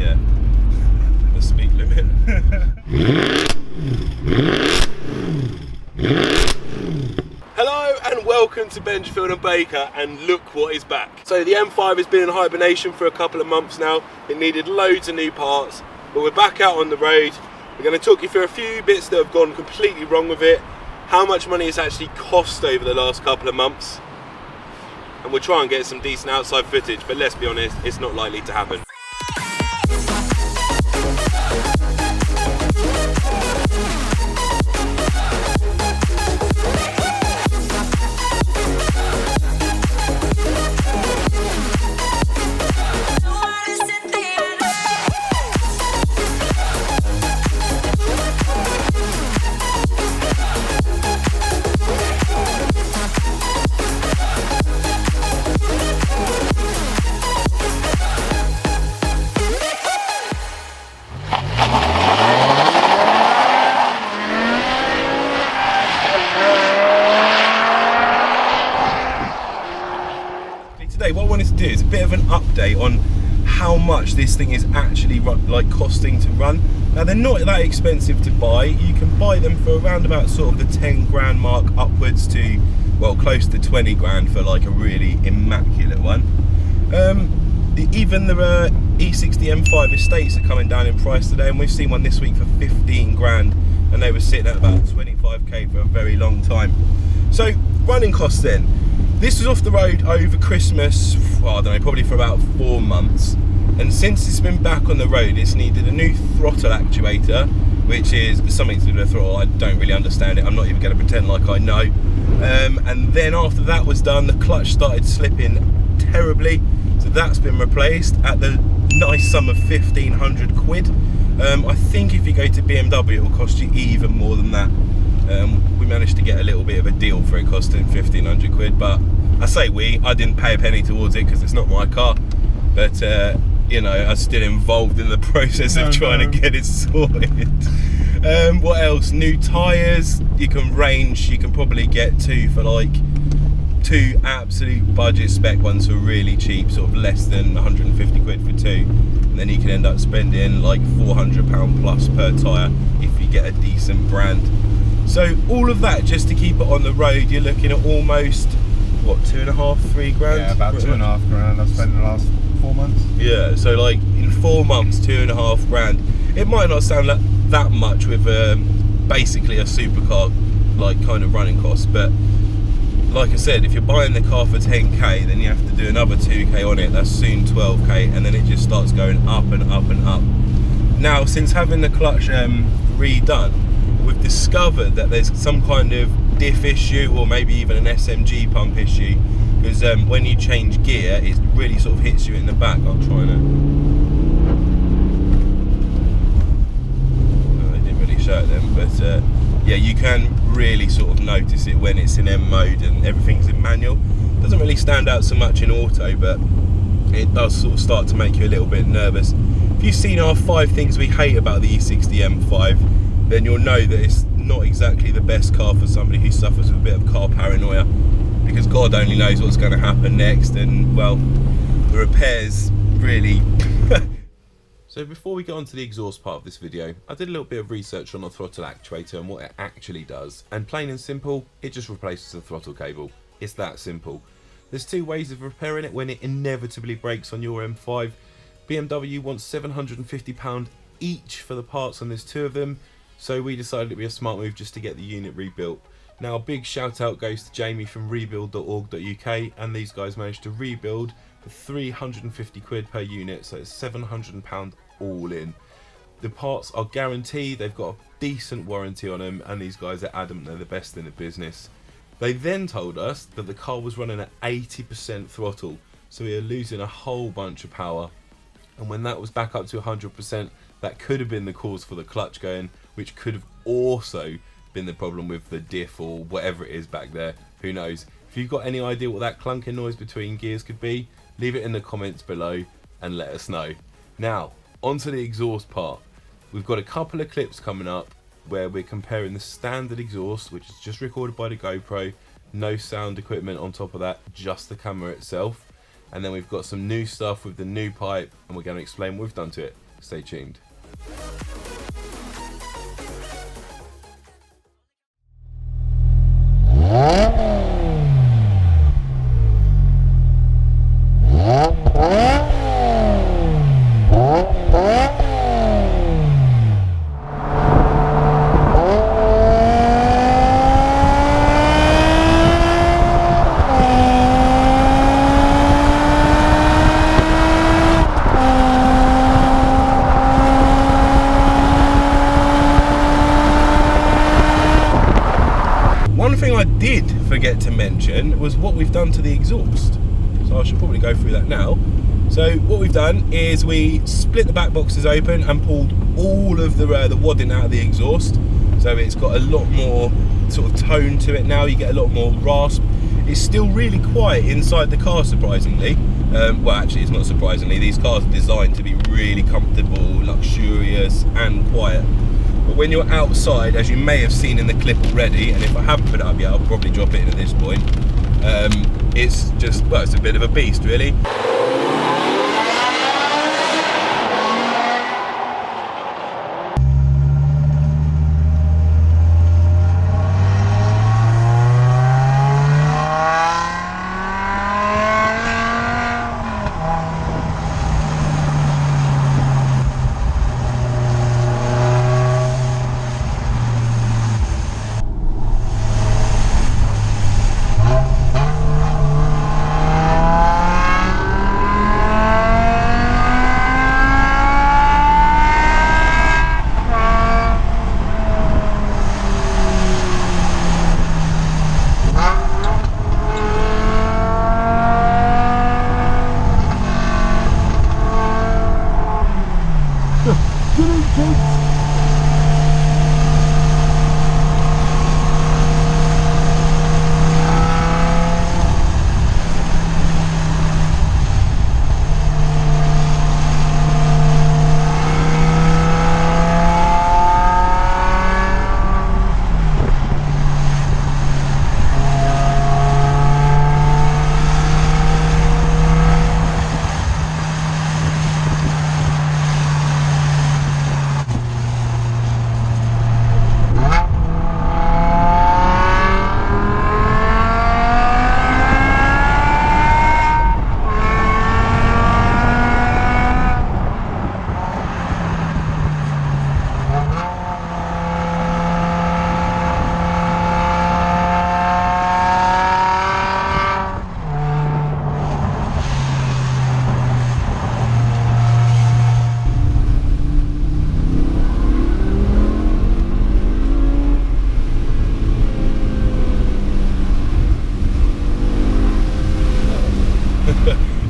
Yeah, the speed limit. Hello and welcome to Benjafield and Baker, and look what is back. So the M5 has been in hibernation for a couple of months now. It needed loads of new parts, but we're back out on the road. We're going to talk you through a few bits that have gone completely wrong with it, how much money it's actually cost over the last couple of months, and we'll try and get some decent outside footage, but let's be honest, it's not likely to happen. Today, what I wanted to do is a bit of an update on how much this thing is actually costing to run. Now, they're not that expensive to buy. You can buy them for around about sort of the 10 grand mark upwards to, well, close to 20 grand for like a really immaculate one. Even the E60 M5 estates are coming down in price today, and we've seen one this week for 15 grand, and they were sitting at about 25k for a very long time. So, running costs then. This was off the road over Christmas, well, I don't know, probably for about 4 months. And since it's been back on the road, it's needed a new throttle actuator, which is something to do with the throttle. I don't really understand it. I'm not even going to pretend like I know. And then after that was done, the clutch started slipping terribly. So that's been replaced at the nice sum of 1,500 quid. I think if you go to BMW, it will cost you even more than that. We managed to get a little bit of a deal for it costing 1,500 quid, but I say I didn't pay a penny towards it because it's not my car, but you know, I'm still involved in the process of trying to get it sorted. What else? New tyres. You can probably get two for like 2 absolute budget spec ones for really cheap, sort of less than 150 quid for 2, and then you can end up spending like £400 plus per tyre if you get a decent brand. So all of that just to keep it on the road, you're looking at almost, what, 2.5, 3 grand? Yeah, about 2.5 grand I've spent in the last 4 months. Yeah, so like in 4 months, 2.5 grand. It might not sound like that much with basically a supercar like kind of running cost, but like I said, if you're buying the car for 10k, then you have to do another 2k on it, that's soon 12k, and then it just starts going up and up and up. Now, since having the clutch redone, we've discovered that there's some kind of diff issue, or maybe even an SMG pump issue, because when you change gear, it really sort of hits you in the back. I'll try to... No, they didn't really show it then, but yeah, you can really sort of notice it when it's in M mode and everything's in manual. Doesn't really stand out so much in auto, but it does sort of start to make you a little bit nervous. If you've seen our 5 things we hate about the E60 M5, then you'll know that it's not exactly the best car for somebody who suffers with a bit of car paranoia, because God only knows what's going to happen next, and well, the repairs really... So before we get on to the exhaust part of this video, I did a little bit of research on the throttle actuator and what it actually does, and plain and simple, it just replaces the throttle cable. It's that simple. There's 2 ways of repairing it when it inevitably breaks on your M5. BMW wants £750 each for the parts, and there's 2 of them. So we decided it'd be a smart move just to get the unit rebuilt. Now, a big shout out goes to Jamie from rebuild.org.uk, and these guys managed to rebuild for 350 quid per unit, so it's £700 all in. The parts are guaranteed, they've got a decent warranty on them, and these guys are adamant they're the best in the business. They then told us that the car was running at 80% throttle, so we were losing a whole bunch of power, and when that was back up to 100%, that could have been the cause for the clutch going, which could have also been the problem with the diff or whatever it is back there. Who knows? If you've got any idea what that clunking noise between gears could be, leave it in the comments below and let us know. Now, onto the exhaust part. We've got a couple of clips coming up where we're comparing the standard exhaust, which is just recorded by the GoPro, no sound equipment on top of that, just the camera itself. And then we've got some new stuff with the new pipe, and we're going to explain what we've done to it. Stay tuned. One thing I did forget to mention was what we've done to the exhaust. So I should probably go through that now. So what we've done is we split the back boxes open and pulled all of the wadding out of the exhaust. So it's got a lot more sort of tone to it now. You get a lot more rasp. It's still really quiet inside the car, surprisingly. Well, actually, it's not surprisingly. These cars are designed to be really comfortable, luxurious, and quiet. But when you're outside, as you may have seen in the clip already, and if I haven't put it up yet, I'll probably drop it in at this point. It's just, well, it's a bit of a beast, really.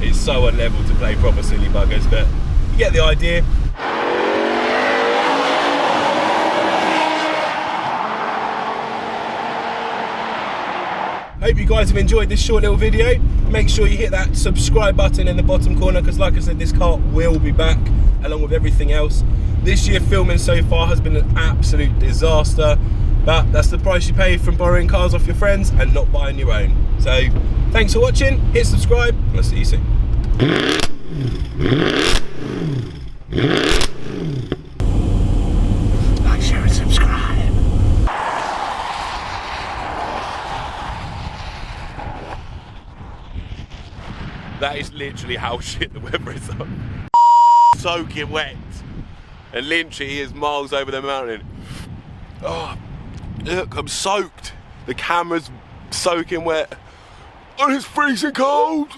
It's so unlevel to play proper silly buggers, but you get the idea. Hope you guys have enjoyed this short little video. Make sure you hit that subscribe button in the bottom corner, because like I said, this car will be back along with everything else. This year filming so far has been an absolute disaster, but that's the price you pay from borrowing cars off your friends and not buying your own. So thanks for watching, hit subscribe, and I'll see you soon. Like, share and subscribe. That is literally how shit the weather is on. Soaking wet. And Lynchy is miles over the mountain. Oh, look, I'm soaked. The camera's soaking wet. And it's freezing cold.